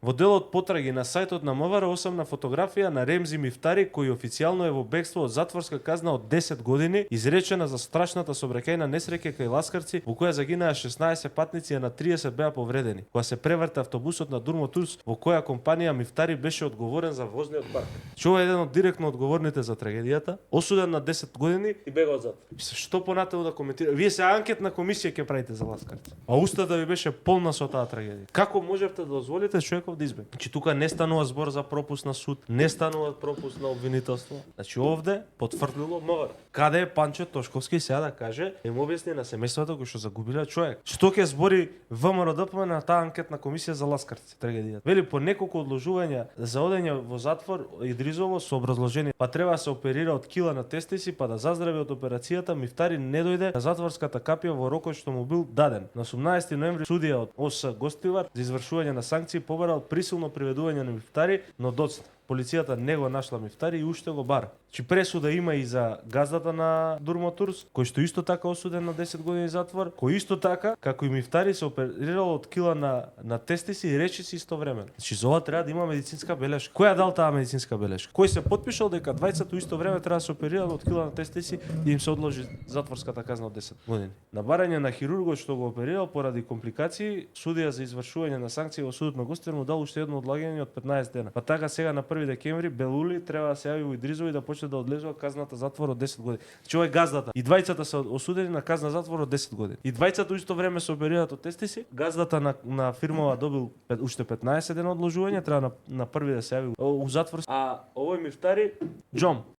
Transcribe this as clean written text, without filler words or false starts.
Во делот потраги на сајтот на МВР осамна фотографија на Ремзи Мифтари, кој официјално е во бегство од затворска казна од 10 години, изречена за страшната сообраќајна несреќа кај Ласкарци, во која загинаа 16 патници, а на 30 беа повредени, кога се преврте автобусот на Durmoturs, во која компанија Мифтари беше одговорен за возниот парк. Ова е еден од директно одговорните за трагедијата, осуден на 10 години и бега од затвор. Што понатаму да коментира? Вие се анкетна комисија ќе правите за Ласкарци. А устата ви беше полна со таа трагедија. Како можевте да дозволите човеков да избеgne? Значи тука не станува збор за пропуск на суд, не станува пропуск на обвинителство. Значи овде потврдило МВР. Каде е Панчо Тошковски сега да каже, им објасни на семејството кои што загубиле човек. Што ќе збори ВМРО-ДПМН на таа анкетна комисија за Ласкарци трагедијата? Вели по неколку одложувања за одење во затвор Идризово со образложение, па треба да се оперира од кила на тестиси, па да заздрави од операцијата, Мифтари не дојде на затворската капија во рокот што му бил даден. На 18 ноември судија од ОС Гостивар за извршување на санкции побарал присилно приведување на Мифтари, но доцна. Полицијата не го нашла Мифтари и уште го бара. Чи пресуда има и за газдата на Durmoturs, кој што исто така осуден на 10 години затвор, кој исто така, како и Мифтари, се оперирал од кила на тестиси и речиси истовремено. Значи за ова треба да има медицинска белешка. Кој ја дал таа медицинска белешка? Кој се потпишал дека двајцата исто време треба да се оперираат од кила на тестиси и им се одложи затворската казна од 10 години. На барање на хирургот што го оперирал поради компликации, судија за извршување на санкции во судот на Гостивар му дал уште едно одлагање од 15 дена. Па така сега на 1 декември Белули треба да се јави во Идризово и да почне да одлежува казната затвор од 10 години. Значи ова е газдата. И двајцата се осудени на казна затвор од 10 години. И двајцата исто време се оперираат од тестиси. Газдата на фирмава добил уште 15 дена одложување, треба на 1 да се јави у затвор. А овој Мифтари Џом